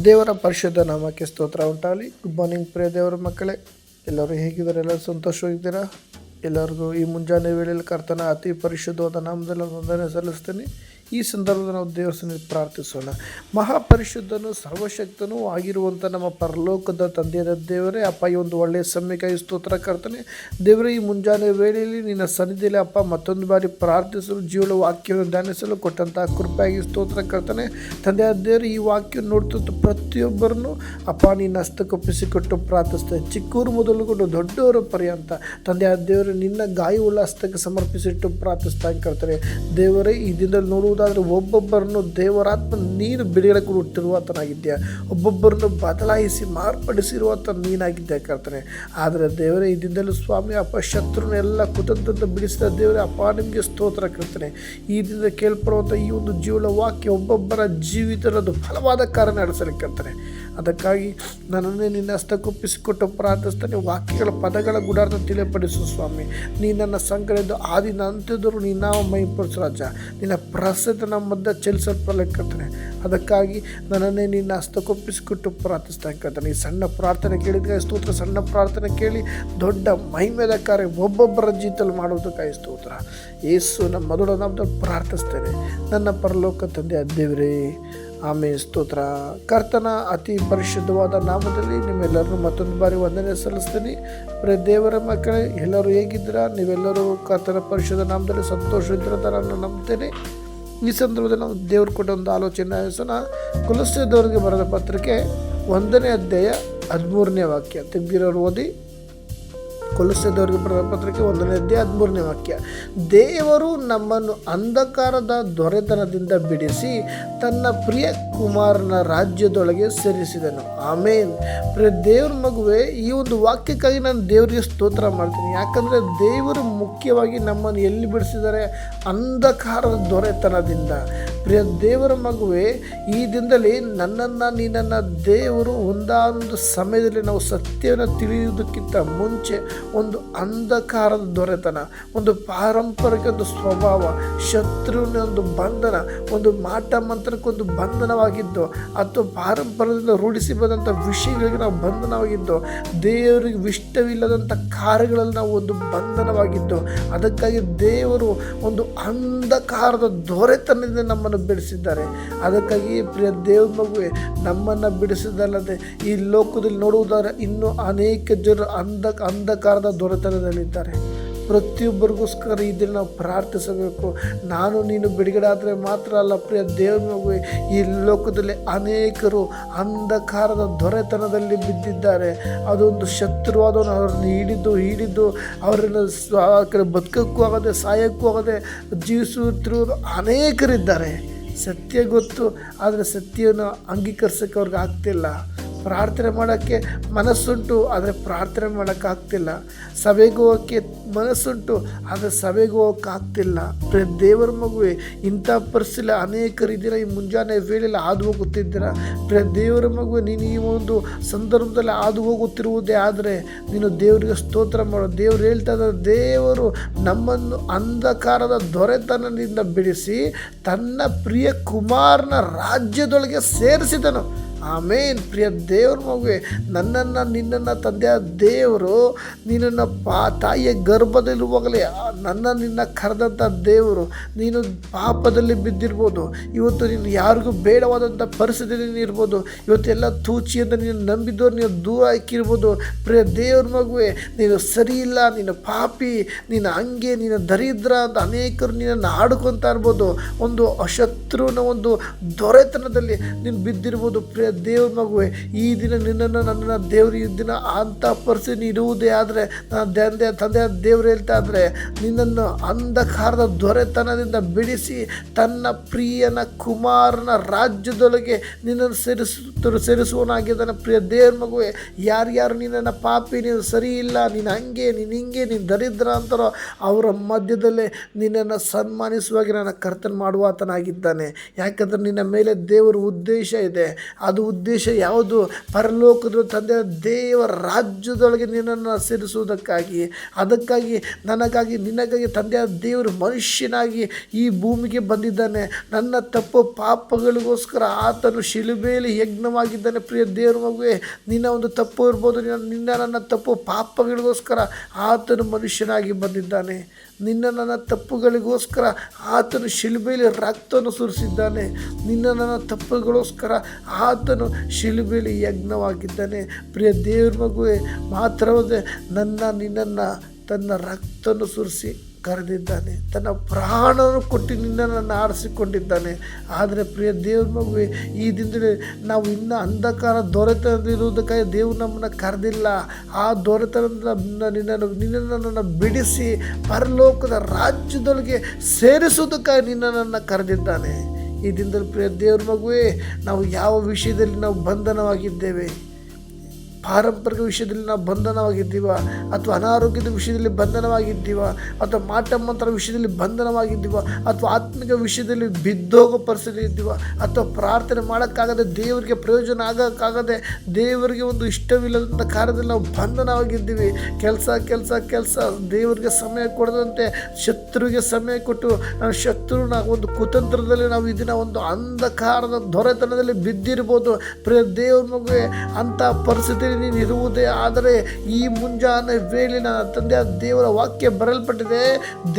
ದೇವರ ಪರಿಶುದ್ಧ ನಾಮಕ್ಕೆ ಸ್ತೋತ್ರ ಉಂಟಾಗಲಿ. ಗುಡ್ ಮಾರ್ನಿಂಗ್ ಪ್ರಿಯ ದೇವರ ಮಕ್ಕಳೇ, ಎಲ್ಲರೂ ಹೇಗಿದ್ದಾರೆ? ಎಲ್ಲರೂ ಸಂತೋಷವಾಗಿದ್ದೀರಾ? ಎಲ್ಲರಿಗೂ ಈ ಮುಂಜಾನೆ ವೇಳೆಯಲ್ಲಿ ಕರ್ತನ ಅತಿ ಪರಿಶುದ್ಧವಾದ ನಾಮದಲ್ಲಿ ವಂದನೆ ಸಲ್ಲಿಸ್ತೀನಿ. ಈ ಸಂದರ್ಭದಲ್ಲಿ ನಾವು ದೇವರ ಸನ್ನಿಧಿಯಲ್ಲಿ ಪ್ರಾರ್ಥಿಸೋಣ. ಮಹಾಪರಿಶುದ್ಧನು ಸರ್ವಶಕ್ತನೂ ಆಗಿರುವಂಥ ನಮ್ಮ ಪರಲೋಕದ ತಂದೆಯಾದ ದೇವರೇ, ಅಪ್ಪ ಈ ಒಂದು ಒಳ್ಳೆಯ ಸಮಯಕ್ಕಾಗಿ ಸ್ತೋತ್ರ ಕರ್ತನೆ. ದೇವರೇ, ಈ ಮುಂಜಾನೆ ವೇಳೆಯಲ್ಲಿ ನಿನ್ನ ಸನ್ನಿಧಿಯಲ್ಲಿ ಅಪ್ಪ ಮತ್ತೊಂದು ಬಾರಿ ಪ್ರಾರ್ಥಿಸಲು, ಜೀವನ ವಾಕ್ಯವನ್ನು ಧ್ಯಾನಿಸಲು ಕೊಟ್ಟಂತಹ ಕೃಪೆಯಾಗಿ ಸ್ತೋತ್ರ ಕರ್ತನೆ. ತಂದೆಯಾದ ದೇವರು, ಈ ವಾಕ್ಯ ನೋಡ್ತಿದ್ದ ಪ್ರತಿಯೊಬ್ಬರನ್ನು ಅಪ್ಪ ನಿನ್ನ ಹಸ್ತಕ್ಕೊಪ್ಪಿಸಿಕೊಟ್ಟು ಪ್ರಾರ್ಥಿಸ್ತೇನೆ. ಚಿಕ್ಕೂರು ಮೊದಲುಗೊಂಡು ದೊಡ್ಡವರ ಪರ್ಯಂತ ತಂದೆಯಾದ ದೇವರು ನಿನ್ನ ಗಾಯವುಳ್ಳ ಹಸ್ತಕ್ಕೆ ಸಮರ್ಪಿಸಿಟ್ಟು ಪ್ರಾರ್ಥಿಸ್ತಾ ಕರ್ತನೆ. ದೇವರೇ, ಈ ದಿನದಲ್ಲಿ ನೋಡುವುದಾದರೆ ಒಬ್ಬೊಬ್ಬರನ್ನು ದೇವರಾತ್ಮ ನೀನು ಬಿಡುಗಡೆ ಹುಟ್ಟಿರುವಂತನಾಗಿದ್ಯಾ, ಒಬ್ಬೊಬ್ಬರನ್ನು ಬದಲಾಯಿಸಿ ಮಾರ್ಪಡಿಸಿರುವಂಥ ನೀನಾಗಿದ್ದೆ ಕರ್ತನೆ. ಆದರೆ ದೇವರೇ, ಈ ದಿನದಲ್ಲಿ ಸ್ವಾಮಿ ಅಪ್ಪ ಶತ್ರುನ ಎಲ್ಲ ಕುತಂತ್ರ ಬಿಡಿಸಿದ ದೇವರೇ, ಅಪ್ಪ ನಿಮಗೆ ಸ್ತೋತ್ರ ಕರ್ತನೆ. ಈ ದಿನದ ಕೇಳ್ಪಡುವಂಥ ಈ ಒಂದು ಜೀವನ ವಾಕ್ಯ ಒಬ್ಬೊಬ್ಬರ ಜೀವಿತದ ಫಲವಾದ ಕಾರ್ಯ ನಡೆಸಲಿಕ್ಕೆ ಕರ್ತನೆ. ಅದಕ್ಕಾಗಿ ನನ್ನನ್ನೇ ನಿನ್ನ ಹಸ್ತಕ್ಕೊಪ್ಪಿಸಿಕೊಟ್ಟು ಪ್ರಾರ್ಥಿಸ್ತಾನೆ. ವಾಕ್ಯಗಳ ಪದಗಳ ಗುಡಾರ್ಥ ತಿಳಿಯಪಡಿಸು ಸ್ವಾಮಿ. ನೀ ನನ್ನ ಸಂಕಟದ ಆದಿನ ಅಂತ್ಯದವರು ನೀನು ನಾವು ಮೈಪಡಿಸು ರಾಜ. ನಿನ್ನ ಪ್ರಸಿದ್ಧ ನಮ್ಮ ಮಧ್ಯೆ ಚಲಿಸಲ್ಪಡಲಿಕ್ಕಂತಾನೆ. ಅದಕ್ಕಾಗಿ ನನ್ನನ್ನೇ ನಿನ್ನ ಹಸ್ತಕ್ಕೊಪ್ಪಿಸಿಕೊಟ್ಟು ಪ್ರಾರ್ಥಿಸ್ತಾನೆ ಕರ್ತಾನೆ. ಈ ಸಣ್ಣ ಪ್ರಾರ್ಥನೆ ಕೇಳಿದ ಸ್ತೋತ್ರ. ಸಣ್ಣ ಪ್ರಾರ್ಥನೆ ಕೇಳಿ ದೊಡ್ಡ ಮಹಿಮೆದ ಕಾರ್ಯ ಒಬ್ಬೊಬ್ಬರ ಜೀತಲ್ಲಿ ಮಾಡುವುದಕ್ಕಾಗಿ ಸ್ತೋತ್ರ. ಯೇಸು ನಮ್ಮ ಮೊದಲ ನಾಮದಲ್ಲಿ ಪ್ರಾರ್ಥಿಸ್ತೇನೆ, ನನ್ನ ಪರಲೋಕ ತಂದೆ ದೇವರೇ, ಆಮೇಲೆ ಸ್ತೋತ್ರ. ಕರ್ತನ ಅತಿ ಪರಿಶುದ್ಧವಾದ ನಾಮದಲ್ಲಿ ನಿಮ್ಮೆಲ್ಲರೂ ಮತ್ತೊಂದು ಬಾರಿ ವಂದನೆ ಸಲ್ಲಿಸ್ತೀನಿ. ಪ್ರಿಯ ದೇವರ ಮಕ್ಕಳೇ, ಎಲ್ಲರೂ ಹೇಗಿದ್ದೀರಾ? ನೀವೆಲ್ಲರೂ ಕರ್ತನ ಪರಿಶುದ್ಧ ನಾಮದಲ್ಲಿ ಸಂತೋಷವಿದ್ದೀರ ನಾನು ನಂಬ್ತೇನೆ. ಈ ಸಂದರ್ಭದಲ್ಲಿ ನಾವು ದೇವ್ರು ಕೊಟ್ಟ ಒಂದು ಆಲೋಚನೆ ಹೆಸನ ಕೊಲೊಸ್ಸೆದವರಿಗೆ ಬರೆದ ಪತ್ರಿಕೆ 1ನೇ ಅಧ್ಯಾಯ 13ನೇ ವಾಕ್ಯ. ತೆಗ್ದಿರೋರು ಓದಿ. ಕೊಲೊಸ್ಸೆದವರಿಗೆ ಬರೆದ ಪತ್ರಿಕೆ 1ನೇ ಅಧ್ಯಾಯ 13ನೇ ವಾಕ್ಯ. ದೇವರು ನಮ್ಮನ್ನು ಅಂಧಕಾರದ ದೊರೆತನದಿಂದ ಬಿಡಿಸಿ ತನ್ನ ಪ್ರಿಯ ಕುಮಾರನ ರಾಜ್ಯದೊಳಗೆ ಸೇರಿಸಿದನು. ಆಮೇನ್. ಪ್ರಿಯ ದೇವ್ರ ಮಗುವೆ, ಈ ಒಂದು ವಾಕ್ಯಕ್ಕಾಗಿ ನಾನು ದೇವರಿಗೆ ಸ್ತೋತ್ರ ಮಾಡ್ತೀನಿ. ಯಾಕಂದರೆ ದೇವರು ಮುಖ್ಯವಾಗಿ ನಮ್ಮನ್ನು ಎಲ್ಲಿ ಬಿಡಿಸಿದ್ದಾರೆ? ಅಂಧಕಾರದ ದೊರೆತನದಿಂದ. ಪ್ರಿಯ ದೇವರ ಮಗುವೆ, ಈ ದಿನದಲ್ಲಿ ನನ್ನನ್ನು ನಿನ್ನನ್ನು ದೇವರು ಒಂದಾನೊಂದು ಸಮಯದಲ್ಲಿ ನಾವು ಸತ್ಯವನ್ನು ತಿಳಿಯುವುದಕ್ಕಿಂತ ಮುಂಚೆ ಒಂದು ಅಂಧಕಾರದ ದೊರೆತನ, ಒಂದು ಪಾರಂಪರಿಕ ಒಂದು ಸ್ವಭಾವ, ಶತ್ರುವಿನ ಒಂದು ಬಂಧನ, ಒಂದು ಮಾಟ ಮಂತ್ರಕ್ಕೊಂದು ಬಂಧನವಾಗಿದ್ದು, ಅಥವಾ ಪಾರಂಪರ್ಯದಿಂದ ರೂಢಿಸಿ ಬಂದಂಥ ವಿಷಯಗಳಿಗೆ ನಾವು ಬಂಧನವಾಗಿದ್ದು, ದೇವರಿಗೆ ಇಷ್ಟವಿಲ್ಲದಂಥ ಕಾರ್ಯಗಳಲ್ಲಿ ನಾವು ಒಂದು ಬಂಧನವಾಗಿದ್ದು, ಅದಕ್ಕಾಗಿ ದೇವರು ಒಂದು ಅಂಧಕಾರದ ದೊರೆತನದಿಂದ ನಮ್ಮನ್ನು ಬಿಡಿಸಿದ್ದಾರೆ. ಅದಕ್ಕಾಗಿ ಪ್ರಿಯ ದೇವ್ರ ಮಗುವೆ, ನಮ್ಮನ್ನು ಬಿಡಿಸಿದಲ್ಲದೆ ಈ ಲೋಕದಲ್ಲಿ ನೋಡುವುದಾದರೆ ಇನ್ನೂ ಅನೇಕ ಜನರು ಅಂಧಕಾರದ ದೊರೆತನದಲ್ಲಿದ್ದಾರೆ. ಪ್ರತಿಯೊಬ್ಬರಿಗೋಸ್ಕರ ಈ ದಿನ ನಾವು ಪ್ರಾರ್ಥಿಸಬೇಕು. ನಾನು ನೀನು ಬಿಡುಗಡೆ ಆದರೆ ಮಾತ್ರ ಅಲ್ಲ ಪ್ರಿಯ ದೇವ್ರ ಮಗುವೆ, ಈ ಲೋಕದಲ್ಲಿ ಅನೇಕರು ಅಂಧಕಾರದ ದೊರೆತನದಲ್ಲಿ ಬಿದ್ದಿದ್ದಾರೆ. ಅದೊಂದು ಶತ್ರುವಾದವನು ಅವರನ್ನು ಹಿಡಿದು ಅವರನ್ನು ಬದುಕಕ್ಕೂ ಆಗದೆ ಸಾಯಕ್ಕೂ ಆಗದೆ ಜೀವಿಸುತ್ತಿರುವುದು ಅನೇಕರಿದ್ದಾರೆ. ಸತ್ಯ ಗೊತ್ತು, ಆದರೆ ಸತ್ಯವನ್ನು ಅಂಗೀಕರಿಸೋಕ್ಕೆ ಅವ್ರಿಗೆ ಆಗ್ತಿಲ್ಲ. ಪ್ರಾರ್ಥನೆ ಮಾಡೋಕ್ಕೆ ಮನಸ್ಸುಂಟು, ಆದರೆ ಪ್ರಾರ್ಥನೆ ಮಾಡೋಕ್ಕಾಗ್ತಿಲ್ಲ. ಸಭೆಗೆ ಹೋಗೋಕ್ಕೆ ಮನಸ್ಸುಂಟು, ಆದರೆ ಸಭೆಗೆ ಹೋಗೋಕ್ಕಾಗ್ತಿಲ್ಲ. ದೇವರ ಮಗುವೆ, ಇಂಥ ಪರಿಸ್ಥಿತಿ ಅನೇಕರಿದ್ದೀರ. ಈ ಮುಂಜಾನೆ ವೇಳೆಯಲ್ಲಿ ಹಾದು ಹೋಗುತ್ತಿದ್ದೀರ. ದೇವರ ಮಗುವೆ, ನೀನು ಈ ಒಂದು ಸಂದರ್ಭದಲ್ಲಿ ಹಾದು ಹೋಗುತ್ತಿರುವುದೇ ಆದರೆ ನೀನು ದೇವರಿಗೆ ಸ್ತೋತ್ರ ಮಾಡು. ದೇವರು ಹೇಳ್ತಾ ಇದ್ದಾರೆ, ದೇವರು ನಮ್ಮನ್ನು ಅಂಧಕಾರದ ದೊರೆತನದಿಂದ ಬಿಡಿಸಿ ತನ್ನ ಪ್ರಿಯ ಕುಮಾರನ ರಾಜ್ಯದೊಳಗೆ ಸೇರಿಸಿದನು. ಆಮೇನ್. ಪ್ರಿಯ ದೇವ್ರ ಮಗುವೆ, ನನ್ನನ್ನು ನಿನ್ನನ್ನು ತಂದೆಯ ದೇವರು ನಿನ್ನನ್ನು ತಾಯಿಯ ಗರ್ಭದಲ್ಲಿರುವಾಗಲೇ ನಿನ್ನ ಕರೆದಂಥ ದೇವರು. ನೀನು ಪಾಪದಲ್ಲಿ ಬಿದ್ದಿರ್ಬೋದು, ಇವತ್ತು ನೀನು ಯಾರಿಗೂ ಬೇಡವಾದಂಥ ಪರಿಸ್ಥಿತಿಯಲ್ಲಿ ಇರ್ಬೋದು, ಇವತ್ತೆಲ್ಲ ತೂಚಿಯಿಂದ ನೀನು ನಂಬಿದ್ದವ್ರು ನೀನು ದೂರ ಹಾಕಿರ್ಬೋದು. ಪ್ರಿಯ ದೇವ್ರ ಮಗುವೆ, ನೀನು ಸರಿ ಇಲ್ಲ, ನೀನು ಪಾಪಿ, ನೀನು ಹಂಗೆ, ನೀನು ದರಿದ್ರ ಅಂತ ಅನೇಕರು ನಿನ್ನನ್ನು ಆಡ್ಕೊತಾ ಇರ್ಬೋದು. ಒಂದು ಶತ್ರುವಿನ ಒಂದು ದೊರೆತನದಲ್ಲಿ ನೀನು ಬಿದ್ದಿರ್ಬೋದು. ಪ್ರಿಯ ದೇವ್ರ ಮಗುವೆ, ಈ ದಿನ ನನ್ನನ್ನು ದೇವರು ಈ ದಿನ ಅಂಥ ಪರಿಸ್ಥಿತಿ ಇರುವುದೇ ಆದರೆ ತಂದೆಯ ದೇವರು ಹೇಳ್ತಾ ಇದ್ರೆ, ನಿನ್ನನ್ನು ಅಂಧಕಾರದ ದೊರೆತನದಿಂದ ಬಿಡಿಸಿ ತನ್ನ ಪ್ರಿಯನ ಕುಮಾರನ ರಾಜ್ಯದೊಳಗೆ ನಿನ್ನನ್ನು ಸೇರಿಸುವನಾಗಿದ್ದಾನೆ. ಪ್ರಿಯ ದೇವ್ರ ಮಗುವೆ, ಯಾರ್ಯಾರು ನಿನ್ನನ್ನು ಪಾಪಿ, ನೀನು ಸರಿ ಇಲ್ಲ, ನೀನು ಹಂಗೆ, ನೀನು ಹಿಂಗೆ, ನೀನು ದರಿದ್ರ ಅಂತಾರೋ ಅವರ ಮಧ್ಯದಲ್ಲೇ ನಿನ್ನನ್ನು ಸನ್ಮಾನಿಸುವಾಗಿ ನನ್ನ ಕರ್ತನ ಮಾಡುವಾತನಾಗಿದ್ದಾನೆ. ಯಾಕಂದರೆ ನಿನ್ನ ಮೇಲೆ ದೇವರ ಉದ್ದೇಶ ಇದೆ. ಅದು ಉದ್ದೇಶ ಯಾವುದು? ಪರಲೋಕದ ತಂದೆಯ ದೇವರ ರಾಜ್ಯದೊಳಗೆ ನಿನ್ನನ್ನು ಸೇರಿಸುವುದಕ್ಕಾಗಿ. ಅದಕ್ಕಾಗಿ ನನಗಾಗಿ ನಿನಗಾಗಿ ತಂದೆಯ ದೇವರು ಮನುಷ್ಯನಾಗಿ ಈ ಭೂಮಿಗೆ ಬಂದಿದ್ದಾನೆ. ನನ್ನ ತಪ್ಪು ಪಾಪಗಳಿಗೋಸ್ಕರ ಆತನು ಶಿಲುಬೆಯಲ್ಲಿ ಯಜ್ಞವಾಗಿದ್ದಾನೆ. ಪ್ರಿಯ ದೇವರ ಮಗುವೆ, ನಿನ್ನ ಒಂದು ತಪ್ಪು ಇರ್ಬೋದು, ನನ್ನ ತಪ್ಪು ಪಾಪಗಳಿಗೋಸ್ಕರ ಆತನು ಮನುಷ್ಯನಾಗಿ ಬಂದಿದ್ದಾನೆ. ನನ್ನ ತಪ್ಪುಗಳಿಗೋಸ್ಕರ ಆತನು ಶಿಲುಬೆಯಲ್ಲಿ ರಕ್ತವನ್ನು ಸುರಿಸಿದ್ದಾನೆ. ನನ್ನ ತಪ್ಪುಗಳಿಗೋಸ್ಕರ ಆತನು ಶಿಲುಬೆಯಲ್ಲಿ ಯಜ್ಞವಾಗಿದ್ದಾನೆ. ಪ್ರಿಯ ದೇವ್ರ ಮಗುವೆ, ಮಾತ್ರವಲ್ಲದೆ ನಿನ್ನನ್ನು ತನ್ನ ರಕ್ತವನ್ನು ಸುರಿಸಿ ಕರೆದಿದ್ದಾನೆ. ತನ್ನ ಪ್ರಾಣವನ್ನು ಕೊಟ್ಟು ನಿನ್ನನ್ನು ಆರಿಸಿಕೊಂಡಿದ್ದಾನೆ. ಆದರೆ ಪ್ರಿಯ ದೇವ್ರ ಮಗುವೆ, ಈ ದಿನದಲ್ಲಿ ನಾವು ಇನ್ನೂ ಅಂಧಕಾರ ದೊರೆತದಿರುವುದಕ್ಕಾಗಿ ದೇವರು ನಮ್ಮನ್ನು ಕರೆದಿಲ್ಲ. ಆ ದೊರೆತನದಿಂದ ನಿನ್ನನ್ನು ಬಿಡಿಸಿ ಪರಲೋಕದ ರಾಜ್ಯದೊಳಗೆ ಸೇರಿಸುವುದಕ್ಕಾಗಿ ನಿನ್ನನ್ನು ಕರೆದಿದ್ದಾನೆ. ಈ ದಿನದಲ್ಲಿ ಪ್ರಿಯ ದೇವ್ರ ಮಗುವೆ, ನಾವು ಯಾವ ವಿಷಯದಲ್ಲಿ ನಾವು ಬಂಧನವಾಗಿದ್ದೇವೆ? ಪಾರಂಪರಿಕ ವಿಷಯದಲ್ಲಿ ನಾವು ಬಂಧನವಾಗಿದ್ದೀವ, ಅಥವಾ ಅನಾರೋಗ್ಯದ ವಿಷಯದಲ್ಲಿ ಬಂಧನವಾಗಿದ್ದೀವ, ಅಥವಾ ಮಾಟಮಂತ್ರ ವಿಷಯದಲ್ಲಿ ಬಂಧನವಾಗಿದ್ದೀವ, ಅಥವಾ ಆತ್ಮಿಕ ವಿಷಯದಲ್ಲಿ ಬಿದ್ದೋಗೋ ಪರಿಸ್ಥಿತಿ ಇದ್ದೀವ, ಅಥವಾ ಪ್ರಾರ್ಥನೆ ಮಾಡೋಕ್ಕಾಗದೆ, ದೇವರಿಗೆ ಪ್ರಯೋಜನ ಆಗೋಕ್ಕಾಗದೆ, ದೇವರಿಗೆ ಒಂದು ಇಷ್ಟವಿಲ್ಲದಂಥ ಕಾರ್ಯದಲ್ಲಿ ನಾವು ಬಂಧನವಾಗಿದ್ದೀವಿ. ಕೆಲಸ ದೇವರಿಗೆ ಸಮಯ ಕೊಡದಂತೆ ಶತ್ರುವಿಗೆ ಸಮಯ ಕೊಟ್ಟು ನಾವು ಶತ್ರುವಿನ ಒಂದು ಕುತಂತ್ರದಲ್ಲಿ ನಾವು ಇದನ್ನ ಒಂದು ಅಂಧಕಾರದ ದೊರೆತನದಲ್ಲಿ ಬಿದ್ದಿರ್ಬೋದು. ಪ್ರಿಯ ದೇವ್ರ ಮಗುವೆ, ಅಂಥ ಪರಿಸ್ಥಿತಿ ನೀನು ಇರುವುದೇ ಆದರೆ ಈ ಮುಂಜಾನೆ ವೇಳೆ ನನ್ನ ತಂದೆಯ ದೇವರ ವಾಕ್ಯ ಬರೆಯಲ್ಪಟ್ಟಿದೆ,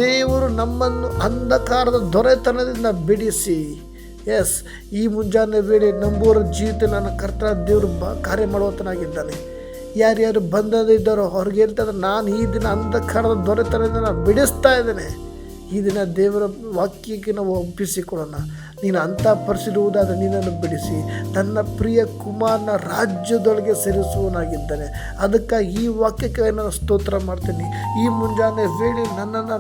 ದೇವರು ನಮ್ಮನ್ನು ಅಂಧಕಾರದ ದೊರೆತನದಿಂದ ಬಿಡಿಸಿ. ಈ ಮುಂಜಾನೆ ವೇಳೆ ನಂಬುವರ ಜೀವಿತ ನನ್ನ ಕರ್ತನ ದೇವರು ಕಾರ್ಯ ಮಾಡುವಂತನಾಗಿದ್ದಾನೆ. ಯಾರ್ಯಾರು ಬಂಧನದಿದ್ದಾರೋ ಅವ್ರಿಗೆ ಹೇಳ್ತಾರೆ, ನಾನು ಈ ದಿನ ಅಂಧಕಾರದ ದೊರೆತನದಿಂದ ನಾನು ಬಿಡಿಸ್ತಾ ಇದ್ದೇನೆ. ಈ ದಿನ ದೇವರ ವಾಕ್ಯಕ್ಕೆ ನಾವು ಒಪ್ಪಿಸಿಕೊಳ್ಳೋಣ. ನೀನು ಅಂಥ ಪರಿಸಿರುವುದಾದರೆ ನಿನ್ನನ್ನು ಬಿಡಿಸಿ ನನ್ನ ಪ್ರಿಯ ಕುಮಾರನ ರಾಜ್ಯದೊಳಗೆ ಸೇರಿಸುವನಾಗಿದ್ದಾನೆ. ಅದಕ್ಕಾಗಿ ಈ ವಾಕ್ಯಕ್ಕೆ ನಾನು ಸ್ತೋತ್ರ ಮಾಡ್ತೀನಿ. ಈ ಮುಂಜಾನೆ ವೇಳೆ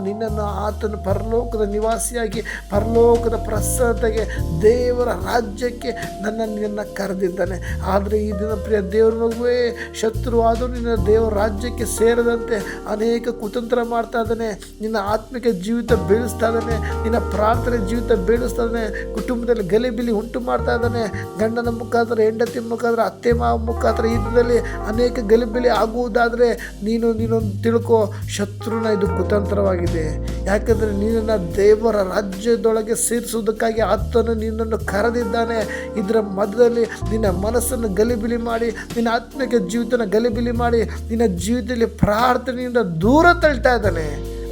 ನಿನ್ನನ್ನು ಆತನ ಪರಲೋಕದ ನಿವಾಸಿಯಾಗಿ ಪರಲೋಕದ ಪ್ರಸನ್ನತೆಗೆ ದೇವರ ರಾಜ್ಯಕ್ಕೆ ನಿನ್ನನ್ನು ಕರೆದಿದ್ದಾನೆ. ಆದರೆ ಈ ದಿನ ಪ್ರಿಯ ದೇವರ ಮಗುವೇ, ಶತ್ರುವಾದರೂ ನಿನ್ನ ದೇವರ ರಾಜ್ಯಕ್ಕೆ ಸೇರದಂತೆ ಅನೇಕ ಕುತಂತ್ರ ಮಾಡ್ತಾ ಇದ್ದಾನೆ. ನಿನ್ನ ಆತ್ಮಿಕ ಜೀವಿತ ಬೆಳೆಸ್ತಾ ಇದ್ದಾನೆ, ನಿನ್ನ ಪ್ರಾರ್ಥನೆ ಜೀವಿತ ಬೆಳೆಸ್ತಾ ಇದ್ದಾನೆ, ಕುಟುಂಬದಲ್ಲಿ ಗಲಿಬಿಲಿ ಉಂಟು ಮಾಡ್ತಾ ಇದ್ದಾನೆ. ಗಂಡನ ಮುಖಾಂತರ, ಹೆಂಡತಿ ಮುಖಾಂತರ, ಅತ್ತೆ ಮಾವ ಮುಖಾಂತರ ಈ ದಿನದಲ್ಲಿ ಅನೇಕ ಗಲಿಬಿಲಿ ಆಗುವುದಾದರೆ ನೀನು ತಿಳ್ಕೊ, ಶತ್ರುನ ಇದು ಕುತಂತ್ರವಾಗಿದೆ. ಯಾಕಂದರೆ ನಿನ್ನನ್ನು ದೇವರ ರಾಜ್ಯದೊಳಗೆ ಸೇರಿಸುವುದಕ್ಕಾಗಿ ಆತನು ನಿನ್ನನ್ನು ಕರೆದಿದ್ದಾನೆ. ಇದರ ಮಧ್ಯದಲ್ಲಿ ನಿನ್ನ ಮನಸ್ಸನ್ನು ಗಲಿಬಿಲಿ ಮಾಡಿ, ನಿನ್ನ ಆತ್ಮಿಕ ಜೀವಿತನ ಗಲಿಬಿಲಿ ಮಾಡಿ, ನಿನ್ನ ಜೀವಿತದಲ್ಲಿ ಪ್ರಾರ್ಥನೆಯಿಂದ ದೂರ ತಳ್ತಾ ಇದ್ದಾನೆ.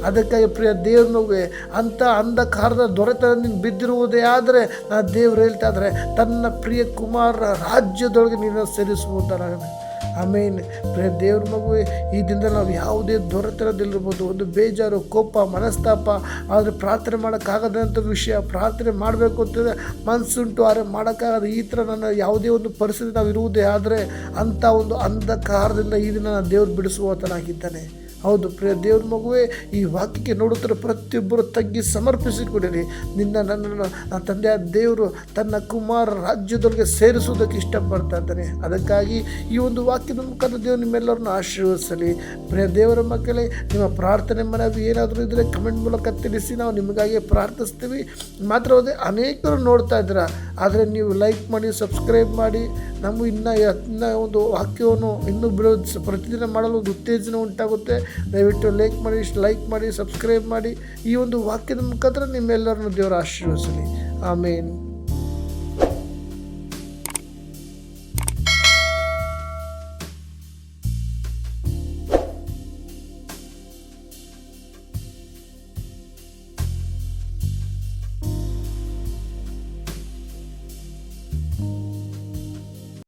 ಅದಕ್ಕಾಗಿ ಪ್ರಿಯ ದೇವ್ರ ಮಗುವೆ, ಅಂಥ ಅಂಧಕಾರದ ದೊರೆತನ ನೀನು ಬಿದ್ದಿರುವುದೇ ಆದರೆ ದೇವರು ಹೇಳ್ತಾ ಇದ್ದಾರೆ, ತನ್ನ ಪ್ರಿಯ ಕುಮಾರರ ರಾಜ್ಯದೊಳಗೆ ನೀನು ಸೇರಿಸುವುದಾಗಿದೆ. ಆಮೇಲೆ ಪ್ರಿಯ ದೇವ್ರ ಮಗುವೆ, ಈ ದಿನದಲ್ಲಿ ನಾವು ಯಾವುದೇ ದೊರೆತನದಲ್ಲಿರ್ಬೋದು, ಒಂದು ಬೇಜಾರು, ಕೋಪ, ಮನಸ್ತಾಪ, ಆದರೆ ಪ್ರಾರ್ಥನೆ ಮಾಡೋಕ್ಕಾಗದಂಥ ವಿಷಯ, ಪ್ರಾರ್ಥನೆ ಮಾಡಬೇಕು ಅಂತಂದರೆ ಮನಸ್ಸುಂಟು ಆದರೆ ಮಾಡೋಕ್ಕಾಗದ ಈ ಥರ ನನ್ನ ಯಾವುದೇ ಒಂದು ಪರಿಸ್ಥಿತಿ ನಾವು ಇರುವುದೇ ಆದರೆ ಅಂಥ ಒಂದು ಅಂಧಕಾರದಿಂದ ಈ ದಿನ ದೇವ್ರು ಬಿಡಿಸುವತನಾಗಿದ್ದಾನೆ. ಹೌದು ಪ್ರಿಯ ದೇವ್ರ ಮಗುವೆ, ಈ ವಾಕ್ಯಕ್ಕೆ ನೋಡುತ್ತಾರೆ ಪ್ರತಿಯೊಬ್ಬರು ತಗ್ಗಿ ಸಮರ್ಪಿಸಿಕೊಡಿರಿ. ನನ್ನನ್ನು ತಂದೆಯ ದೇವರು ತನ್ನ ಕುಮಾರ ರಾಜ್ಯದೊಳಗೆ ಸೇರಿಸುವುದಕ್ಕೆ ಇಷ್ಟಪಡ್ತಾ ಇದ್ದಾನೆ. ಅದಕ್ಕಾಗಿ ಈ ಒಂದು ವಾಕ್ಯದ ಮುಖಾಂತರ ದೇವರು ನಿಮ್ಮೆಲ್ಲರನ್ನು ಆಶೀರ್ವದಿಸಲಿ. ಪ್ರಿಯ ದೇವರ ಮಕ್ಕಳೇ, ನಿಮ್ಮ ಪ್ರಾರ್ಥನೆ ಮನವಿ ಏನಾದರೂ ಇದ್ದರೆ ಕಮೆಂಟ್ ಮೂಲಕ ತಿಳಿಸಿ, ನಾವು ನಿಮಗಾಗಿ ಪ್ರಾರ್ಥಿಸ್ತೀವಿ. ಮಾತ್ರವಲ್ಲದೆ ಅನೇಕರು ನೋಡ್ತಾ ಇದ್ದೀರಾ, ಆದರೆ ನೀವು ಲೈಕ್ ಮಾಡಿ, ಸಬ್ಸ್ಕ್ರೈಬ್ ಮಾಡಿ, ನಮಗೂ ಇನ್ನೂ ಒಂದು ವಾಕ್ಯವನ್ನು ಇನ್ನೂ ಪ್ರತಿದಿನ ಮಾಡಲು ಒಂದು ಉತ್ತೇಜನ ಉಂಟಾಗುತ್ತೆ. ದಯವಿಟ್ಟು ಲೈಕ್ ಮಾಡಿ ಸಬ್ಸ್ಕ್ರೈಬ್ ಮಾಡಿ. ಈ ಒಂದು ವಾಕ್ಯದ ಮುಖಾಂತರ ನಿಮ್ಮೆಲ್ಲರನ್ನು ದೇವರು ಆಶೀರ್ವದಿಸಲಿ. ಆಮೇನ್.